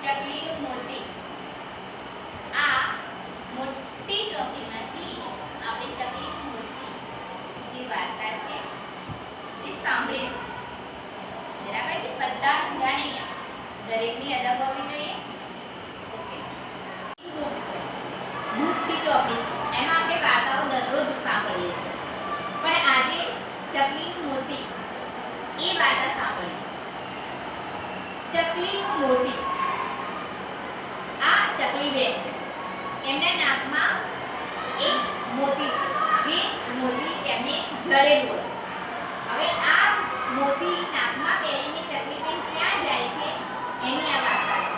ચકલીનું મોતી. આ મોટી ચોકીમાંથી આપણે ચકલીનું મોતી જે વાર્તા છે તે સાંભળીશું. બરાબર છે? બધાનું ધ્યાન અહીંયા દરેકની અદબ હોવી જોઈએ. ઓકે. મોટી ચોકડી છે, એમાં આપણે વાર્તાઓ દરરોજ સાંભળીએ છીએ, પણ આજે ચકલીનું મોતી એ વાર્તા સાંભળીએ. ચકલીનું મોતી. આ ચકલી બેન છે, એમના નાકમાં એક મોતી છે, જે મોતી તેમને જડેલું હોય. હવે આ મોતી નાકમાં પહેરીને ચકલી બેન ક્યાં જાય છે એની આ વાર્તા છે.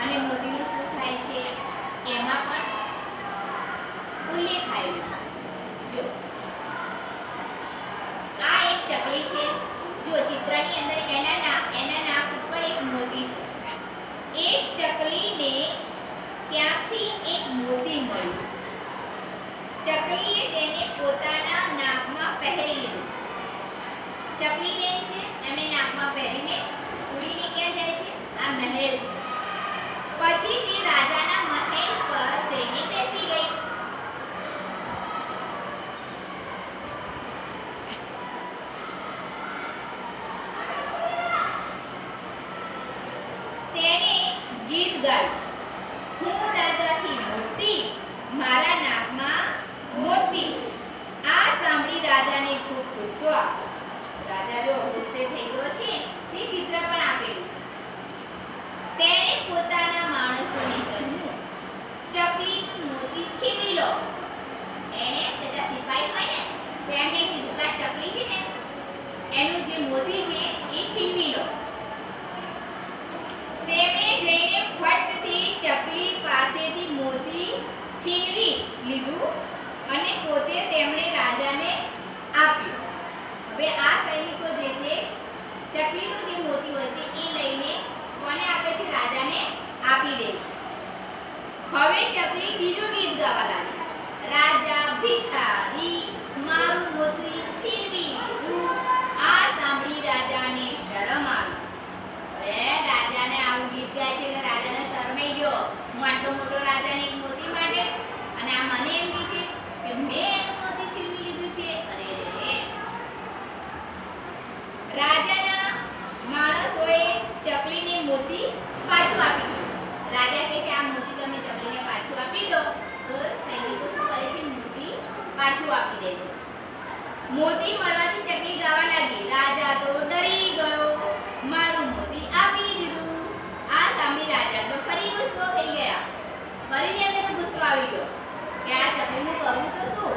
અને મોતીનું શું થાય છે એમાં પણ ઉલ્લેખ થયેલો છે. જો આ એક ચકલી છે. જો ચિત્રની અંદર એના નાક ઉપર એક મોતી છે. એક ચકલીને ત્યાંથી એક મોતી મળ્યું. ચકલીએ તેને પોતાના નાકમાં પહેરી લીધું. ચકલી બેન છે, એમને નાકમાં પહેરીને ઉડીને ક્યાં જાય છે? આ મહેલ છે. પછી તે રાજાના મહેલ પર જઈને બેસી ગઈ. તેને ગીત ગાયું. હું રાજાથી મોટી, મારા નાકમાં મોતી. આ સાંભળી રાજાને ખૂબ ગુસ્સો આવ્યો. રાજા જો ગુસ્સે થઈ ગયો છે તે ચિત્ર પણ આપેલું છે. તેણે પોતાના માણસોને કહ્યું, ચકલીનું મોતી છીનવી લો. એને બધા સિપાઈ હોય ને તો એમને કીધું કે આ ચકલી છે ને એનું જે મોતી છે એ છીનવી લો. તેમણે જઈને ફટથી ચકલી પાસેથી મોતી છીનવી લીધું અને પોતે તેમણે રાજાને આપ્યું. હવે આ સૈનિકો જે છે ચકલીનું જે મોતી હોય છે એ લઈને કોને આપે છે? રાજાને આપી દે છે. હવે ચકલી બીજું ગીત ગાવા લાગી. રાજા ભિખારી, મારું મોતી છીનવી લીધું. આ સાંભળી રાજાને શરમ આવી. હવે રાજાને આવું ગીત ગાય છે તો રાજાને શરમાઈ ગયો. હું આટલો મોટો રાજાને એક મોતી માટે અને આ મને એમ કહે છે કે મેં એનું મોતી છીનવી લીધું છે. અરે રે! રાજાના માણસોએ ચકલીને મોતી પાછું આપી દીધું. રાજા કહે છે આ મોતી તમે ચકલીને પાછું આપી દો. તો સૈનિકો શું કરે છે? મોતી પાછું આપી દે છે. મોતી મળવાથી ચકલી ગાવા લાગી. રાજા તો ડરી ગયો. મારું મોતી આપી દીધું. આ સાંભળી રાજા તો ફરી ગુસ્સો થઈ ગયા. ફરીથી એમને તો ગુસ્સો આવી ગયો કે આ ચકલીનું કરું તો શું?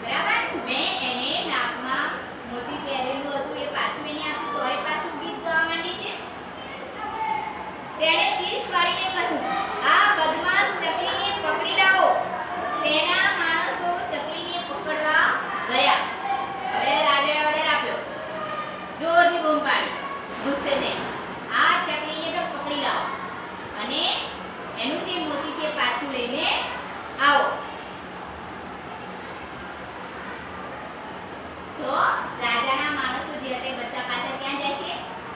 બરાબર? મેં એને નાકમાં મોતી પહેરેલું હતું એ પાછું એને આપ્યું તો એ પાછું ગીત ગાવા માંડી છે. તેણે ચીસ પાડીને કહ્યું, આ બદમાશ ચકલીને પકડી લાવો. તેના માણસો ચકલીને પકડવા ગયા. હવે રાજાએ ઓર્ડર આપ્યો. જોરથી બૂમ પાડી ગુસ્સે થઈને, આ ચકલીને તો પકડી લાવો અને એનું જે મોતી છે પાછું લઈને આવો. તો રાજાના માણસો જે હતા બધા પાછા ક્યાં જાય છે?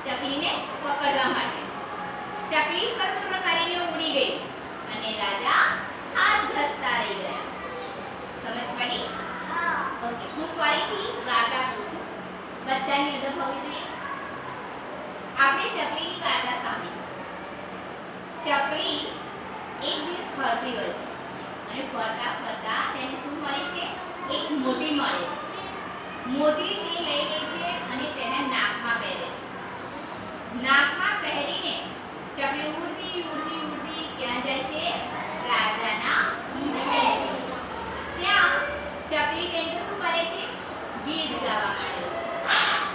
ચકલીને પકડવા માટે. ચકલી ફર કરીને ઉડી ગઈ અને રાજા હાથ ઘસતા રહી ગયા. સમજ પડી? ઓકે, હું ફરીથી વાર્તા પૂછું. બધાની અદબ હોવી જોઈએ. આપણે ચકલીની વાર્તા સાંભળી. ચકલી એક દિવસ ફરતી હોય છે અને ફરતા ફરતા તેને શું મળે છે? એક મોતી મળે છે. મોતી તે લઈ લે છે અને તેના નાકમાં પહેરે છે. નાકમાં પહેરીને ચકલી ઉડતી ઉડતી ઉડતી ક્યાં જાય છે? રાજાના મહેલ. ત્યાં ચકલી બેન તો શું કરે છે? ગીત ગાવા માંડે છે.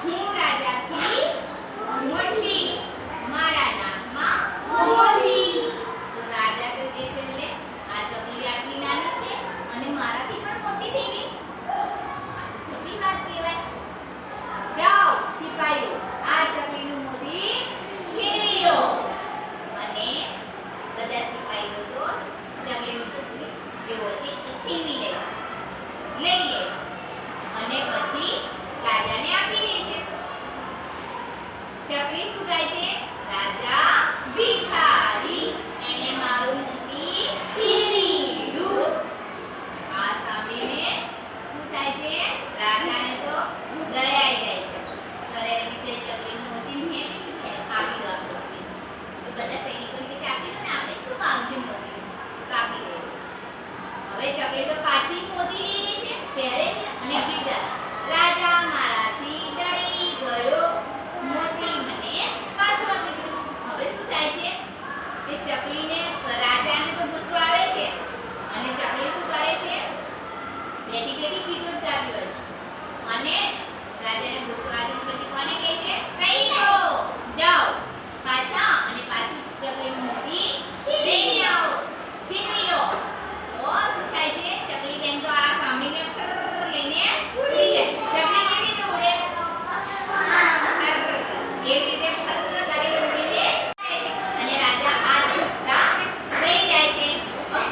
હું રાજાથી મોટી, મારા નાકમાં મોતી. તો રાજા તો કહે છે લે આ ચકલી આટલી નાની છે અને મારાથી પણ મોટી થઈ ગઈ. છોટી વાત કહેવાય. જાઓ સિપાહીઓ, આ ચકલીનું મોતી છીનવી લો. અને બધા સિપાહીઓ તો ચકલીનું મોતી જેવો છે એ છીનવી લે, લઈ લે અને પછી રાજાને આપી દે છે. ચકલી શું ગાય છે? રાજા ભિખારી, કે ચકલીને રાજાને તો ગુસ્સો આવે છે અને ચકલી શું કરે છે બેઠી બેઠી ગીતો જ ગાતી હોય છે અને રાજાને ગુસ્સો આવે પછી કોને કહે છે સહી લો જાઓ પાછા